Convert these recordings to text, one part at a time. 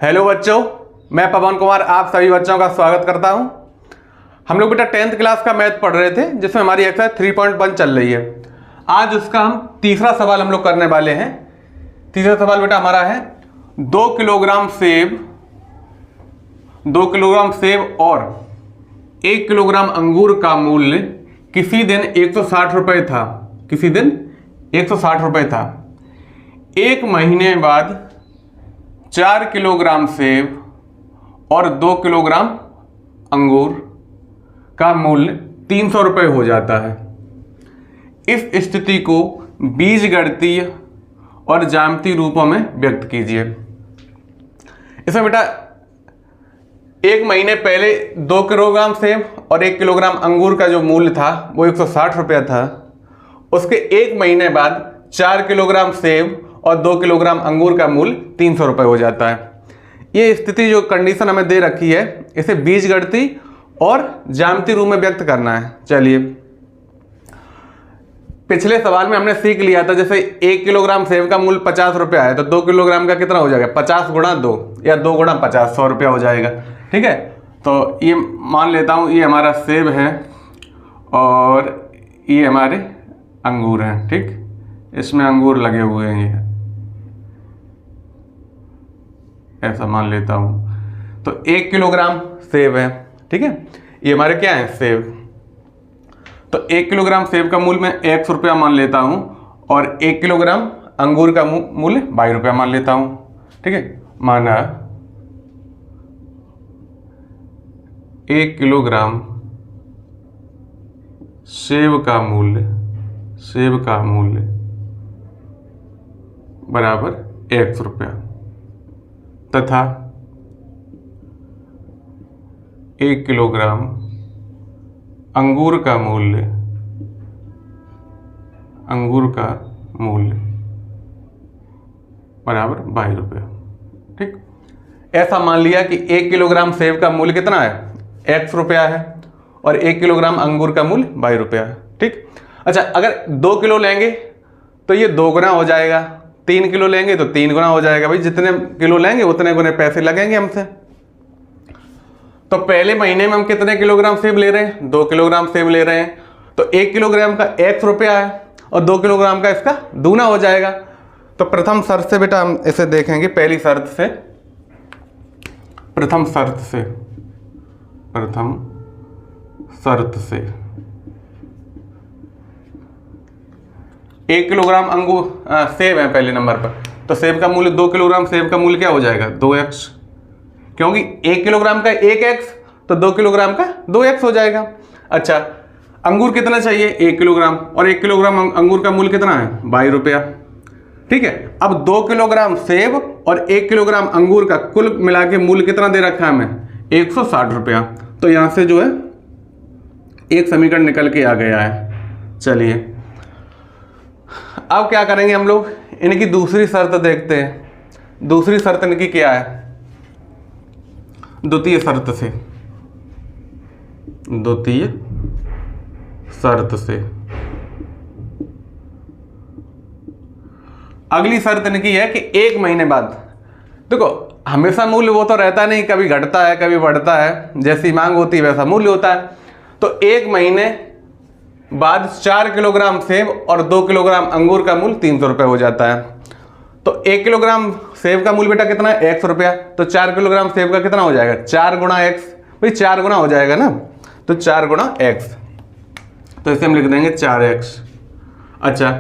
Hello बच्चों, मैं पवन कुमार आप सभी बच्चों का स्वागत करता हूं। हम लोग बेटा 10th क्लास का मैथ पढ़ रहे थे जिसमें हमारी एक्सरसाइज 3.1 चल रही है। आज उसका हम तीसरा सवाल हम लोग करने वाले हैं। तीसरा सवाल बेटा हमारा है 2 किलोग्राम सेब और 1 किलोग्राम अंगूर का मूल्य किसी दिन 160 रुपये था। किसी दिन 160 रुपये था। एक महीने बाद 4 किलोग्राम सेब और 2 किलोग्राम अंगूर का मूल्य 300 रुपये हो जाता है। इस स्थिति को बीजगणितीय और ज्यामितीय रूपों में व्यक्त कीजिए। इसमें बेटा एक महीने पहले 2 किलोग्राम सेब और 1 किलोग्राम अंगूर का जो मूल्य था वो 160 रुपया था। उसके एक महीने बाद 4 किलोग्राम सेब और 2 किलोग्राम अंगूर का मूल्य 300 रुपये हो जाता है। ये स्थिति जो कंडीशन हमें दे रखी है इसे बीजगणितीय और ज्यामितीय रूप में व्यक्त करना है। चलिए, पिछले सवाल में हमने सीख लिया था जैसे 1 किलोग्राम सेब का मूल्य 50 रुपया है तो 2 किलोग्राम का कितना हो जाएगा 50 गुणा 2 या 2 गुणा 50 100 रुपया हो जाएगा। ठीक है, तो ये मान लेता हूँ ये हमारा सेब है और ये हमारे अंगूर हैं। ठीक, इसमें अंगूर लगे हुए हैं, ये ऐसा मान लेता हूं। तो 1 किलोग्राम सेब है। ठीक है, ये हमारे क्या है सेब। तो 1 किलोग्राम सेब का मूल्य मैं 100 रुपया मान लेता हूं और 1 किलोग्राम अंगूर का मूल्य 22 रुपया मान लेता हूं। ठीक है, माना 1 किलोग्राम सेब का मूल्य बराबर 100 रुपया तथा 1 किलोग्राम अंगूर का मूल्य बराबर 22 रुपया। ठीक, ऐसा मान लिया कि 1 किलोग्राम सेब का मूल्य कितना है 100 रुपया है और 1 किलोग्राम अंगूर का मूल्य 22 रुपया है। ठीक, अच्छा, अगर 2 किलो लेंगे तो ये 2 गुना हो जाएगा, 3 किलो लेंगे तो 3 गुना हो जाएगा। भाई जितने किलो लेंगे उतने गुने पैसे लगेंगे हमसे। तो पहले महीने में हम कितने किलोग्राम सेब ले रहे हैं 2 किलोग्राम सेब ले रहे हैं तो 1 किलोग्राम का 100 रुपया है और 2 किलोग्राम का इसका दूना हो जाएगा। तो प्रथम शर्त से बेटा हम इसे देखेंगे। पहली शर्त से प्रथम शर्त से 1 किलोग्राम अंगूर सेब है पहले नंबर पर, तो सेब का मूल्य 2 किलोग्राम सेब का मूल्य क्या हो जाएगा 2x, क्योंकि 1 किलोग्राम का 1x तो 2 किलोग्राम का 2x हो जाएगा। अच्छा, अंगूर कितना चाहिए 1 किलोग्राम और 1 किलोग्राम अंगूर का मूल्य कितना है 22 रुपया। ठीक है, अब 2 किलोग्राम सेब और 1 किलोग्राम अंगूर का कुल मिला के मूल्य कितना दे रखा है हमें 160 रुपया। तो यहां से जो है एक समीकरण निकल के आ गया है। चलिए, अब क्या करेंगे हम लोग, इनकी दूसरी शर्त देखते हैं। दूसरी शर्त इनकी क्या है, द्वितीय शर्त से अगली शर्त इनकी है कि 1 महीने बाद, देखो हमेशा मूल्य वो तो रहता नहीं, कभी घटता है कभी बढ़ता है, जैसी मांग होती है वैसा मूल्य होता है। तो 1 महीने बाद 4 किलोग्राम सेब और 2 किलोग्राम अंगूर का मूल्य 300 रुपये हो जाता है। तो 1 किलोग्राम सेब का मूल्य बेटा कितना है 100 रुपया, तो 4 किलोग्राम सेब का कितना हो जाएगा 4 गुणा x, भाई 4 गुना हो जाएगा ना, तो 4 गुणा x, तो इसे हम लिख देंगे 4x। अच्छा,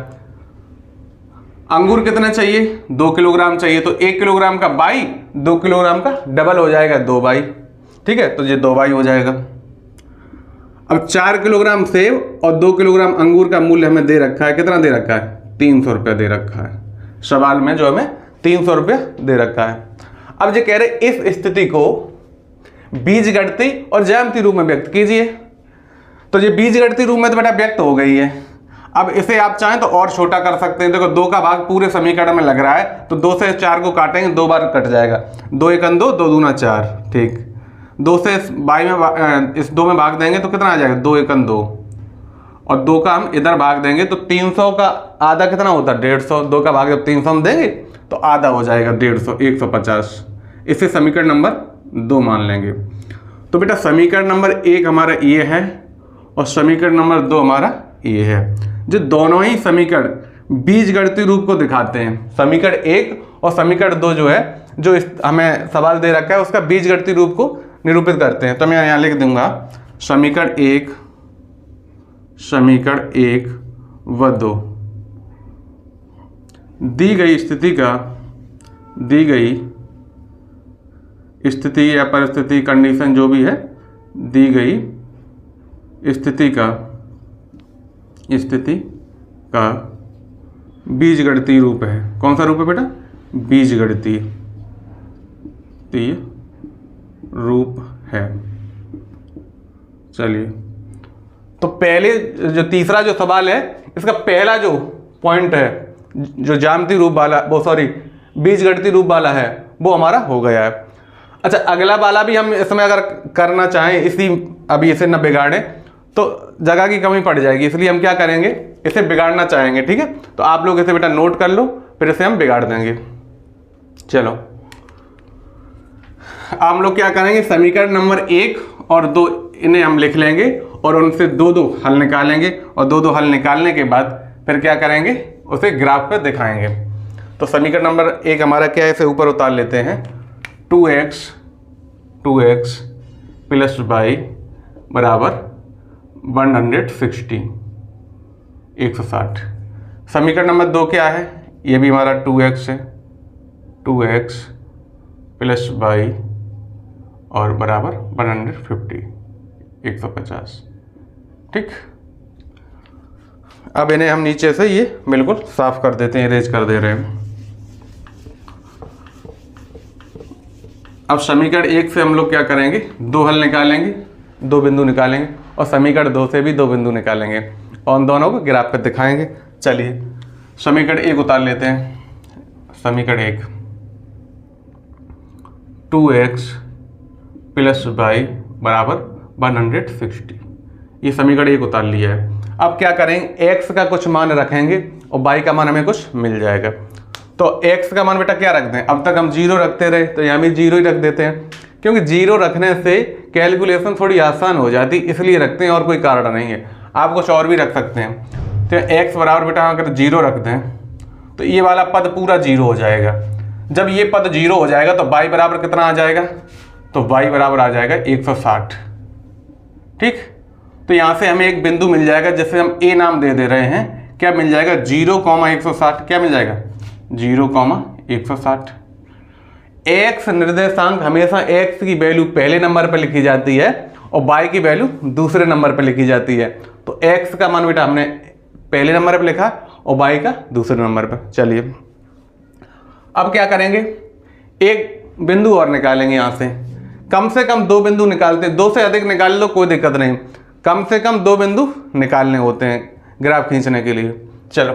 अंगूर कितना चाहिए 2 किलोग्राम चाहिए, तो 1 किलोग्राम का 22 2 किलोग्राम का डबल हो जाएगा 2 22। ठीक है, तो ये 2 22 हो जाएगा। अब 4 किलोग्राम सेब और 2 किलोग्राम अंगूर का मूल्य हमें दे रखा है, कितना दे रखा है 300 रुपया दे रखा है। सवाल में जो हमें 300 रुपया दे रखा है। अब जो कह रहे इस स्थिति को बीजगणितीय और ज्यामितीय रूप में व्यक्त कीजिए। तो ये बीजगणितीय रूप में तो बेटा व्यक्त हो गई है। अब इसे आप चाहें तो और छोटा कर सकते हैं। देखो 2 का भाग पूरे समीकरण में लग रहा है तो 2 से 4 को काटेंगे 2 बार कट जाएगा, 2 1 2 2 दूना 4। ठीक, 2 से 22 में इस 2 में भाग देंगे तो कितना आ जाएगा 2 1 2 और 2 का हम इधर भाग देंगे तो 300 का आधा कितना होता है 150। 2 का भाग जब 300 हम देंगे तो आधा हो जाएगा 150 150। इसे समीकरण नंबर 2 मान लेंगे। तो बेटा समीकरण नंबर 1 हमारा ये है और समीकरण नंबर 2 हमारा ये है। जो दोनों ही समीकरण बीजगणितीय रूप को दिखाते हैं, समीकरण 1 और समीकरण 2 जो है, जो हमें सवाल दे रखा है उसका बीजगणितीय रूप को निरूपित करते हैं। तो मैं यहाँ लिख दूंगा समीकरण 1 व 2 दी गई स्थिति या परिस्थिति, कंडीशन जो भी है, दी गई स्थिति का बीजगणितीय रूप है। कौन सा रूप है बेटा? बीजगणितीय रूप है। चलिए, तो पहले जो तीसरा जो सवाल है, इसका पहला जो पॉइंट है, जो ज्यामितीय रूप वाला, बीजगणितीय रूप वाला है, वो हमारा हो गया है। अच्छा, अगला वाला भी हम इसमें अगर करना चाहें, अभी इसे न बिगाड़ें तो जगह की कमी पड़ जाएगी, इसलिए हम क्या करेंगे, इसे बिगाड़ना चाहेंगे। ठीक है, तो आप लोग इसे बेटा नोट कर लो, फिर इसे हम बिगाड़ देंगे। चलो, हम लोग क्या करेंगे, समीकरण नंबर 1 और 2 इन्हें हम लिख लेंगे और उनसे 2 हल निकालेंगे और 2 हल निकालने के बाद फिर क्या करेंगे, उसे ग्राफ पे दिखाएंगे। तो समीकरण नंबर 1 हमारा क्या है, इसे ऊपर उतार लेते हैं। 2x प्लस y बराबर 160, 160। समीकरण नंबर 2 क्या है, ये भी हमारा 2x है, 2x प्लस y और बराबर 150, 150। ठीक, अब इन्हें हम नीचे से ये बिल्कुल साफ कर देते हैं, इरेज कर दे रहे हैं। अब समीकरण 1 से हम लोग क्या करेंगे, 2 हल निकालेंगे, 2 बिंदु निकालेंगे और समीकरण 2 से भी 2 बिंदु निकालेंगे और उन दोनों को ग्राफ पे दिखाएंगे। चलिए, समीकरण 1 उतार लेते हैं। समीकरण 1 2x प्लस y बराबर 160, ये समीकरण 1 उतार लिया है। अब क्या करेंगे, x का कुछ मान रखेंगे और y का मान हमें कुछ मिल जाएगा। तो x का मान बेटा क्या रखते हैं, अब तक हम 0 रखते रहे, तो यहाँ भी 0 ही रख देते हैं, क्योंकि 0 रखने से कैलकुलेशन थोड़ी आसान हो जाती, इसलिए रखते हैं और कोई कारण नहीं है। आप कुछ और भी रख सकते हैं। तो x बराबर बेटा अगर 0 रख दें तो ये वाला पद पूरा 0 हो जाएगा। जब ये पद 0 हो जाएगा तो y बराबर कितना आ जाएगा, तो y बराबर आ जाएगा 160। ठीक, तो यहाँ से हमें एक बिंदु मिल जाएगा जिसे हम a नाम दे रहे हैं। क्या मिल जाएगा, 0,160। क्या मिल जाएगा, 0,160। x निर्देशांक हमेशा x की वैल्यू पहले नंबर पर लिखी जाती है और y की वैल्यू दूसरे नंबर पर लिखी जाती है। तो x का मान बेटा हमने पहले नंबर पर लिखा और y का दूसरे नंबर पर। चलिए, अब क्या करेंगे, एक बिंदु और निकालेंगे। यहाँ से कम 2 बिंदु निकालते हैं, 2 से अधिक निकाल लो कोई दिक्कत नहीं, कम से कम 2 बिंदु निकालने होते हैं ग्राफ खींचने के लिए। चलो,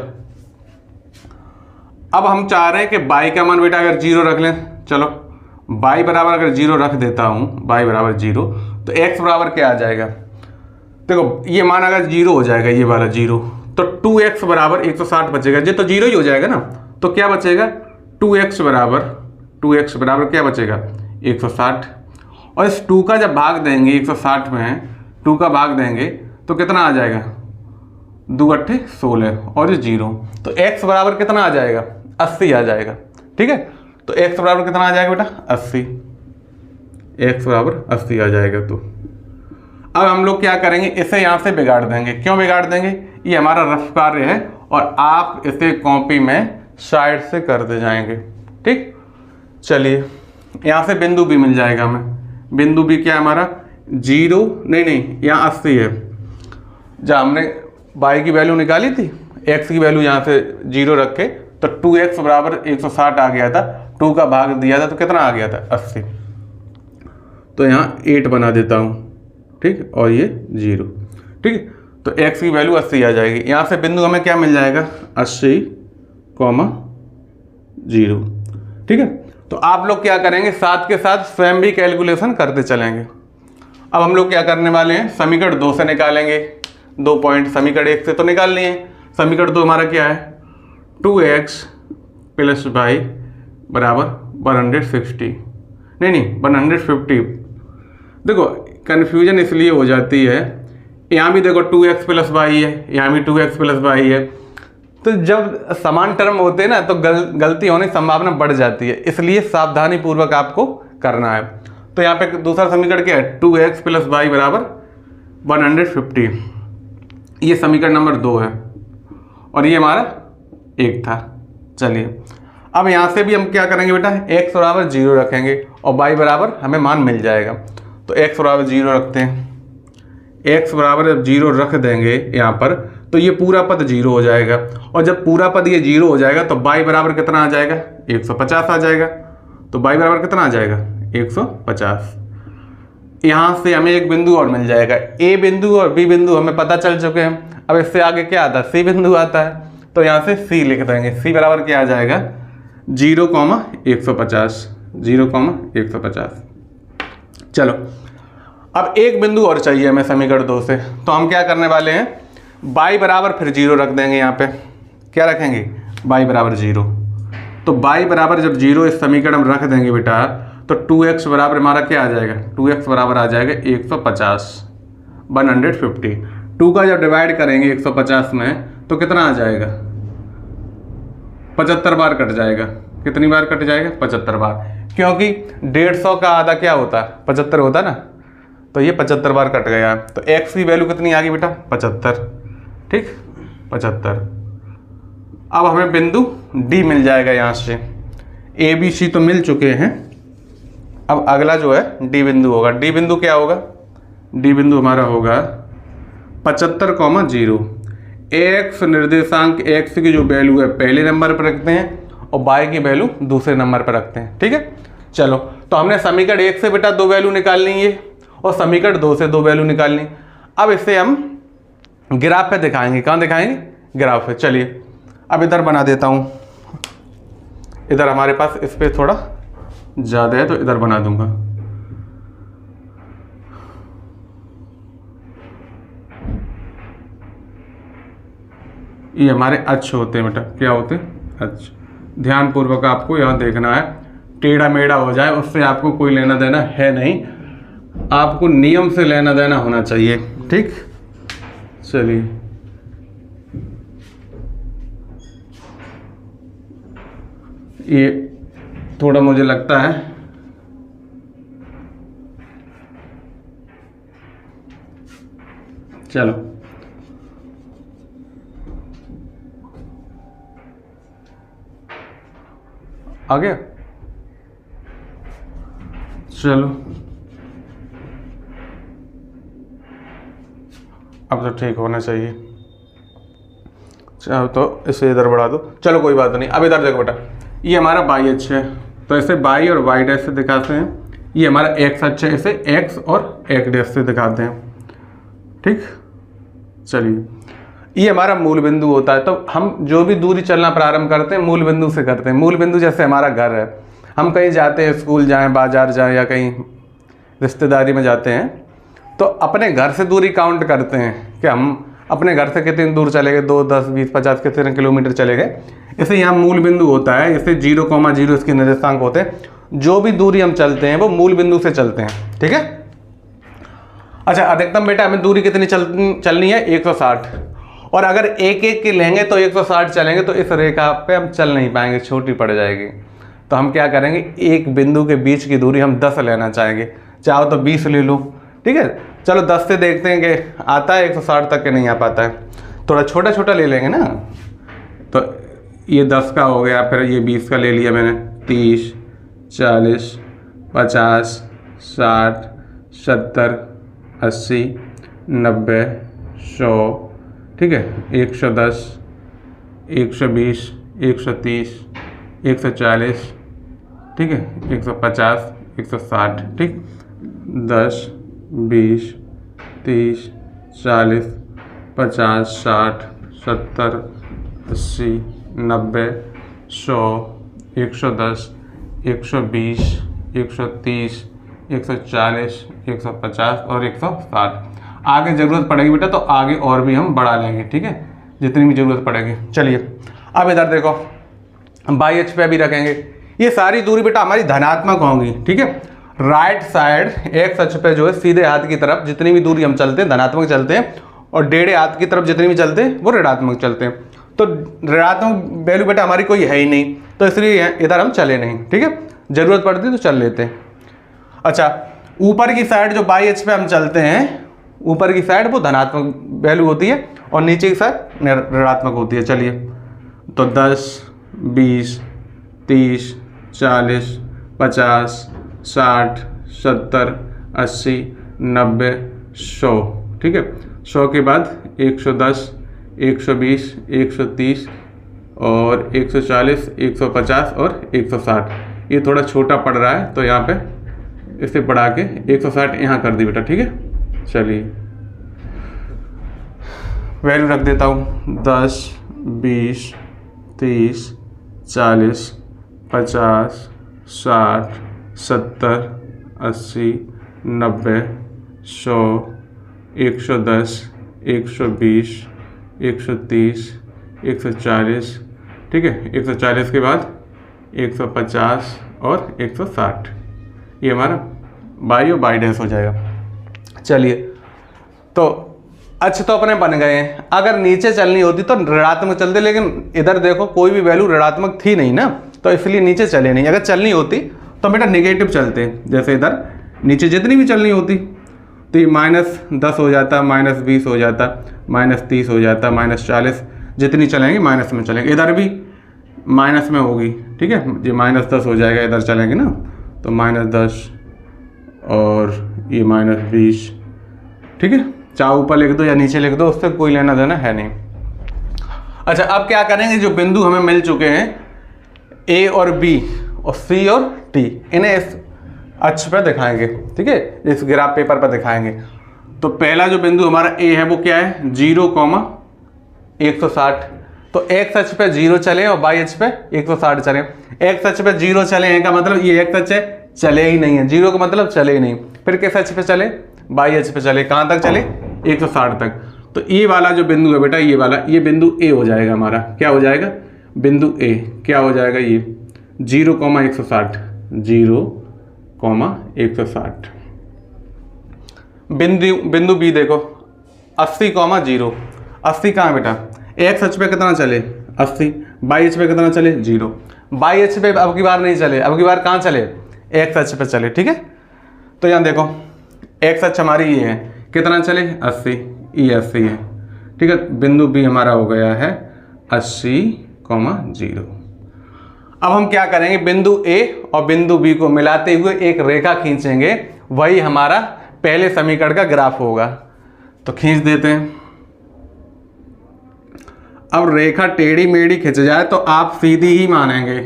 अब हम चाह रहे हैं कि y का मान बेटा अगर 0 रख लें। चलो, y बराबर अगर 0 रख देता हूँ, y बराबर 0, तो x बराबर क्या आ जाएगा, देखो ये मान अगर 0 हो जाएगा, ये वाला 0, तो 2x बराबर 160 बचेगा। ये तो 0 ही हो जाएगा ना, तो क्या बचेगा, 2x बराबर क्या बचेगा, 160। और इस 2 का जब भाग देंगे, 160 में 2 का भाग देंगे तो कितना आ जाएगा, 2 अट्ठे 16 और ये 0, तो x बराबर कितना आ जाएगा, 80 आ जाएगा। ठीक है, तो x बराबर कितना आ जाएगा बेटा, 80, x बराबर 80 आ जाएगा। तो अब हम लोग क्या करेंगे, इसे यहाँ से बिगाड़ देंगे। क्यों बिगाड़ देंगे, ये हमारा रफ कार्य है और आप इसे कॉपी में साइड से करते जाएंगे। ठीक, चलिए, यहाँ से बिंदु भी मिल जाएगा हमें। बिंदु भी क्या हमारा 0 नहीं, यहाँ 80 है। जब हमने y की वैल्यू निकाली थी, x की वैल्यू यहाँ से 0 रखे तो 2x बराबर 160 आ गया था, 2 का भाग दिया था तो कितना आ गया था, 80। तो यहाँ 8 बना देता हूँ। ठीक, और ये 0। ठीक, तो x की वैल्यू 80 आ जाएगी। यहाँ से बिंदु हमें क्या मिल जाएगा, 80, 0। ठीक है, तो आप लोग क्या करेंगे, साथ के साथ स्वयं भी कैलकुलेशन करते चलेंगे। अब हम लोग क्या करने वाले हैं, समीकरण 2 से निकालेंगे 2 पॉइंट। समीकरण 1 से तो निकाल लिए, समीकरण 2 हमारा क्या है, 2x प्लस y बराबर 160। नहीं 150। देखो कन्फ्यूजन इसलिए हो जाती है, यहाँ भी देखो 2x प्लस वाई है, यहाँ भी 2x प्लस वाई है, तो जब समान टर्म होते हैं ना तो गलती होने की संभावना बढ़ जाती है, इसलिए सावधानी पूर्वक आपको करना है। तो यहाँ पे दूसरा समीकरण क्या है, 2x प्लस वाई बराबर 150, ये समीकरण नंबर 2 है और ये हमारा 1 था। चलिए अब यहाँ से भी हम क्या करेंगे बेटा, x बराबर 0 रखेंगे और y बराबर हमें मान मिल जाएगा। तो x बराबर 0 रखते हैं, x बराबर जब 0 रख देंगे यहाँ पर तो ये पूरा पद 0 हो जाएगा, और जब पूरा पद ये 0 हो जाएगा तो y बराबर कितना आ जाएगा, 150 आ जाएगा। तो y बराबर कितना आ जाएगा, 150। यहाँ से हमें एक बिंदु और मिल जाएगा, a बिंदु और b बिंदु हमें पता चल चुके हैं। अब इससे आगे क्या आता है, c बिंदु आता है, तो यहाँ से c लिख देंगे। c बराबर क्या आ जाएगा, 0,150, 0,150। चलो अब एक बिंदु और चाहिए हमें समीकरण 2 से, तो हम क्या करने वाले हैं, y बराबर फिर 0 रख देंगे। यहाँ पे क्या रखेंगे, y बराबर 0। तो y बराबर जब 0 इस समीकरण में रख देंगे बेटा, तो 2x बराबर हमारा क्या आ जाएगा, 2x बराबर आ जाएगा 150, 150। 2 का जब डिवाइड करेंगे 150 में तो कितना आ जाएगा, 75 बार कट जाएगा। कितनी बार कट जाएगा, 75 बार, क्योंकि 150 का आधा क्या होता है, 75 होता है ना, तो ये 75 बार कट गया। तो x की वैल्यू कितनी आ गई बेटा, 75, ठीक 75। अब हमें बिंदु D मिल जाएगा, यहाँ से A B C तो मिल चुके हैं। अब अगला जो है D बिंदु होगा। D बिंदु क्या होगा, D बिंदु हमारा होगा 75,0। x निर्देशांक x की जो वैल्यू है पहले नंबर पर रखते हैं और y की वैल्यू दूसरे नंबर पर रखते हैं, ठीक है। चलो तो हमने समीकरण 1 से बेटा 2 वैल्यू निकालनी है और समीकरण 2 से 2 वैल्यू निकालनी। अब इसे हम ग्राफ पे दिखाएंगे, कहाँ दिखाएंगे, ग्राफ पे। चलिए अब इधर बना देता हूँ, इधर हमारे पास स्पेस थोड़ा ज़्यादा है तो इधर बना दूंगा। ये हमारे अक्ष होते हैं बेटा, क्या होते हैं, अक्ष। ध्यान पूर्वक आपको यहाँ देखना है, टेढ़ा मेढ़ा हो जाए उससे आपको कोई लेना देना है नहीं, आपको नियम से लेना देना होना चाहिए, ठीक। चलिए ये थोड़ा मुझे लगता है चलो आ गया, चलो अब तो ठीक होना चाहिए। चलो तो इसे इधर बढ़ा दो, चलो कोई बात नहीं। अब इधर देखो बेटा, ये हमारा बाई अक्ष है, तो ऐसे बाई और वाई डैश से दिखाते हैं। ये हमारा एक्स अक्ष है, इसे एक्स और एक डैश से दिखाते हैं, ठीक। चलिए ये हमारा मूल बिंदु होता है, तो हम जो भी दूरी चलना प्रारंभ करते हैं मूल बिंदु से करते हैं। मूल बिंदु जैसे हमारा घर है, हम कहीं जाते हैं, स्कूल जाएं, बाजार जाएं या कहीं रिश्तेदारी में जाते हैं, तो अपने घर से दूरी काउंट करते हैं कि हम अपने घर से कितनी दूर चले गए, 2, 10, 20, 50 कितने किलोमीटर चले गए। इसे यहाँ मूल बिंदु होता है, इसे 0,0 इसके निर्देशांक होते हैं। जो भी दूरी हम चलते हैं वो मूल बिंदु से चलते हैं, ठीक है। अच्छा अधिकतम बेटा हमें दूरी कितनी चलनी है, 160, और अगर एक एक की लेंगे तो 160 चलेंगे तो इस रेखा पे हम चल नहीं पाएंगे, छोटी पड़ जाएगी। तो हम क्या करेंगे, एक बिंदु के बीच की दूरी हम 10 लेना चाहेंगे, चाहो तो 20 ले लो, ठीक है। चलो 10 से देखते हैं कि आता है 160 तक के नहीं आ पाता है, थोड़ा छोटा छोटा ले लेंगे ना। तो ये 10 का हो गया, फिर ये 20 का ले लिया मैंने, 30, 40, 50, 60, 70, 80, 90, 100, ठीक है, 110, 120, 130, 140, ठीक है, 150, 160, ठीक। 10, 20, 30, 40, 50, 60, 70, 80, 90, 100, 110, 120, 130, 140, 150 और 160। आगे ज़रूरत पड़ेगी बेटा तो आगे और भी हम बढ़ा लेंगे, ठीक है, जितनी भी ज़रूरत पड़ेगी। चलिए अब इधर देखो, बाई अक्ष पे भी रखेंगे। ये सारी दूरी बेटा हमारी धनात्मक होंगी, ठीक है। राइट साइड एक्स अक्ष पे जो है सीधे हाथ की तरफ जितनी भी दूरी हम चलते हैं धनात्मक चलते हैं, और टेढ़े हाथ की तरफ जितनी भी चलते हैं वो ऋणात्मक चलते हैं। तो ऋणात्मक वैल्यू बेटा हमारी कोई है ही नहीं, तो इसलिए इधर हम चले नहीं, ठीक है। जरूरत पड़ती तो चल लेते हैं। अच्छा, ऊपर की साइड जो बाई अक्ष पे हम चलते हैं, ऊपर की साइड वो धनात्मक वैल्यू होती है और नीचे की साइड ऋणात्मक होती है। चलिए, तो 10, 20, 30, 40, 50, 60, 70, 80, 90, 100, ठीक है। 100 के बाद 110, 120, 130 और 140, 150 और 160। ये थोड़ा छोटा पड़ रहा है तो यहाँ पे इसे बढ़ा के 160 यहाँ कर दी बेटा, ठीक है। चलिए, वैल्यू रख देता हूँ 10, 20, 30, 40, 50, 60, 70, 80, 90, 100, 110, 120, 130, 140, ठीक है। 140 के बाद 150 और 160, ये हमारा बाई और बाई डैश हो जाएगा। चलिए, तो अच्छे तो अपने बन गए हैं। अगर नीचे चलनी होती तो ऋणात्मक चलते, लेकिन इधर देखो कोई भी वैल्यू ऋणात्मक थी नहीं ना, तो इसलिए नीचे चले नहीं। अगर चलनी होती तो बेटा नेगेटिव चलते, जैसे इधर नीचे जितनी भी चलनी होती तो ये -10 हो जाता, -20 हो जाता, -30 हो जाता, -40, जितनी चलेंगे माइनस में चलेंगे। इधर भी माइनस में होगी, ठीक है। ये -10 हो जाएगा, इधर चलेंगे ना तो -10 और ये -20, ठीक है। चाहे ऊपर लिख दो या नीचे लिख दो, उससे कोई लेना देना है नहीं। अच्छा, अब क्या करेंगे, जो बिंदु हमें मिल चुके हैं ए और बी और सी और टी, इन्हें इस अक्ष पर दिखाएंगे, ठीक है, इस ग्राफ पेपर पर दिखाएंगे। तो पहला जो बिंदु हमारा ए है वो क्या है, 0,160। तो एक्स अक्ष पे 0 चले और वाई अक्ष पे 160 चले। एक्स अक्ष पे 0 चले हैं का मतलब ये एक्स अक्ष है, चले ही नहीं है, 0 का मतलब चले ही नहीं। फिर किस अक्ष पे चले, वाई अक्ष पे चले। कहाँ तक चले, 160 तक। तो ये वाला जो बिंदु है बेटा, ये वाला, ये बिंदु ए हो जाएगा हमारा। क्या हो जाएगा, बिंदु ए क्या हो जाएगा, ये 0,160, 0,160। बिंदु बी देखो 80,0। 80 कहाँ है बेटा, एक्स अक्ष पे कितना चले 80, वाई अक्ष पे कितना चले 0। वाई अक्ष पे अब की बार नहीं चले, अब की बार कहाँ चले, एक्स अक्ष पे चले, ठीक है। तो यहाँ देखो एक्स अक्ष हमारी ये है, कितना चले 80, ये 80 है, ठीक है। बिंदु बी हमारा हो गया है 80,0। अब हम क्या करेंगे, बिंदु ए और बिंदु बी को मिलाते हुए एक रेखा खींचेंगे, वही हमारा पहले समीकरण का ग्राफ होगा। तो खींच देते हैं। अब रेखा टेढ़ी मेढ़ी खिंच जाए तो आप सीधी ही मानेंगे,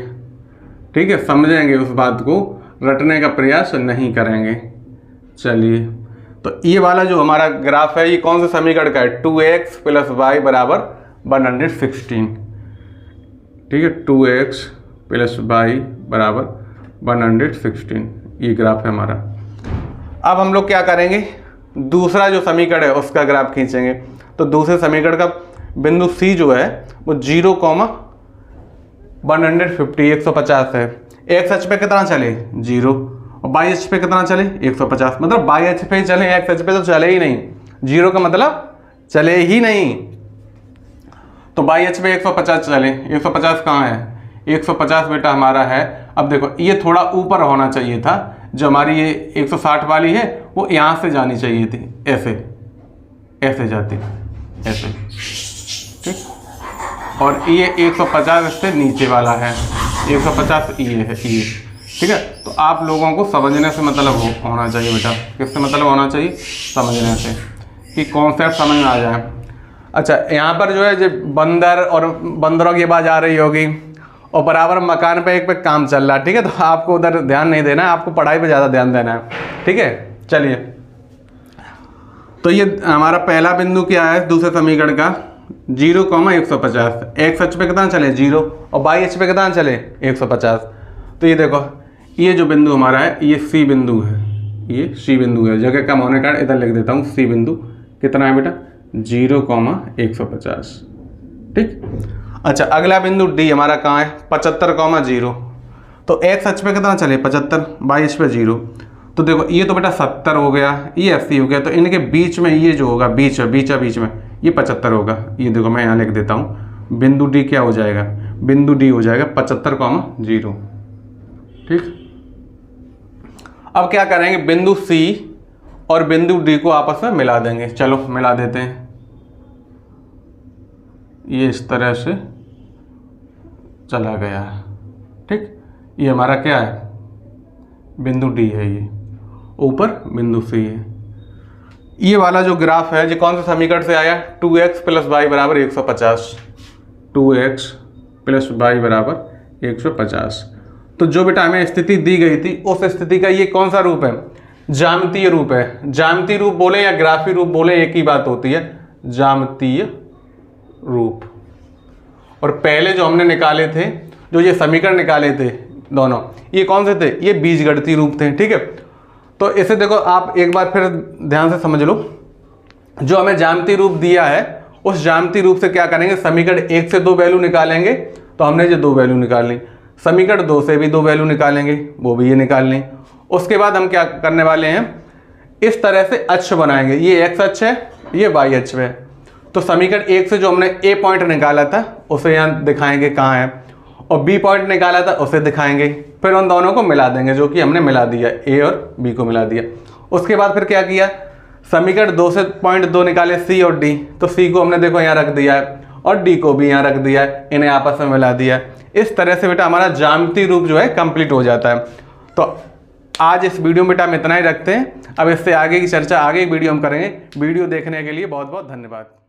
ठीक है, समझेंगे, उस बात को रटने का प्रयास नहीं करेंगे। चलिए, तो ये वाला जो हमारा ग्राफ है, ये कौन से समीकरण का है, 2x + y = 116, ठीक है। 2x + y = 116, ये ग्राफ है हमारा। अब हम लोग क्या करेंगे, दूसरा जो समीकरण है उसका ग्राफ खींचेंगे। तो दूसरे समीकरण का बिंदु सी जो है वो 0,150, 150 है। एक्स अक्ष पे कितना चले 0 और वाई अक्ष पे कितना चले 150, मतलब वाई अक्ष पे ही चले, एक्स अक्ष पे तो चले ही नहीं। 0 का मतलब चले ही नहीं। तो वाई अक्ष पे 150 चले, 150 कहाँ है, 150 बेटा हमारा है। अब देखो ये थोड़ा ऊपर होना चाहिए था, जो हमारी ये 160 वाली है वो यहाँ से जानी चाहिए थी, ऐसे ऐसे जाती, ऐसे, ठीक। और ये 150 से नीचे वाला है, 150 ये है, ये, ठीक है। तो आप लोगों को समझने से मतलब होना चाहिए बेटा, किससे मतलब होना चाहिए, समझने से, कि कॉन्सेप्ट समझ में आ जाए। अच्छा, यहाँ पर जो है जो बंदर और बंदरों की आवाज़ आ रही होगी और बराबर मकान पे एक पे काम चल रहा है, ठीक है। तो आपको उधर ध्यान नहीं देना है, आपको पढ़ाई पे ज़्यादा ध्यान देना है, ठीक है। चलिए, तो ये हमारा पहला बिंदु क्या है दूसरे समीकरण का, 0,150। एक्स अक्ष पे कितना चले 0 और वाई अक्ष पे कितना चले 150। तो ये देखो ये जो बिंदु हमारा है ये सी बिंदु है, ये सी बिंदु है। जगह कम होने के कारण इधर लिख देता हूँ सी बिंदु। कितना है बेटा 0,150, ठीक। अच्छा, अगला बिंदु डी हमारा कहाँ है 75,0। तो एक्स अक्ष पे कितना चले 75, वाई अक्ष पे 0। तो देखो ये तो बेटा 70 हो गया, ये 80 हो गया, तो इनके बीच में ये जो होगा बीच में ये 75 होगा। ये देखो मैं यहाँ लिख देता हूँ, बिंदु डी क्या हो जाएगा, बिंदु डी हो जाएगा 75,0। ठीक, अब क्या करेंगे, बिंदु सी और बिंदु डी को आपस में मिला देंगे। चलो मिला देते हैं, ये इस तरह से चला गया है। ठीक, ये हमारा क्या है, बिंदु डी है, ये ऊपर बिंदु सी है। ये वाला जो ग्राफ है, ये कौन से समीकरण से आया, 2x + y = 150, 2x + y = 150। तो जो बेटा हमें स्थिति दी गई थी, उस स्थिति का ये कौन सा रूप है, ज्यामितीय रूप है। ज्यामितीय रूप बोले या ग्राफी रूप बोले एक ही बात होती है, ज्यामितीय रूप। और पहले जो हमने निकाले थे, जो ये समीकरण निकाले थे दोनों, ये कौन से थे, ये बीजगणितीय रूप थे। ठीक है, तो इसे देखो आप एक बार फिर ध्यान से समझ लो। जो हमें ज्यामितीय रूप दिया है, उस ज्यामितीय रूप से क्या करेंगे, समीकरण 1 से 2 वैल्यू निकालेंगे, तो हमने ये 2 वैल्यू निकालनी। समीकरण 2 से भी 2 वैल्यू निकालेंगे, वो भी ये निकालनी। उसके बाद हम क्या करने वाले हैं, इस तरह से अक्ष बनाएंगे, ये एक्स अक्ष है, ये वाई अक्ष है। तो समीकरण 1 से जो हमने ए पॉइंट निकाला था उसे यहाँ दिखाएंगे कहाँ है, और बी पॉइंट निकाला था उसे दिखाएंगे, फिर उन दोनों को मिला देंगे, जो कि हमने मिला दिया, ए और बी को मिला दिया। उसके बाद फिर क्या किया, समीकरण 2 से पॉइंट 2 निकाले सी और डी, तो सी को हमने देखो यहाँ रख दिया है और डी को भी यहाँ रख दिया है, इन्हें आपस में मिला दिया है। इस तरह से बेटा हमारा ज्यामितीय रूप जो है कंप्लीट हो जाता है। तो आज इस वीडियो में बेटा हम इतना ही रखते हैं, अब इससे आगे की चर्चा आगे वीडियो हम करेंगे। वीडियो देखने के लिए बहुत बहुत धन्यवाद।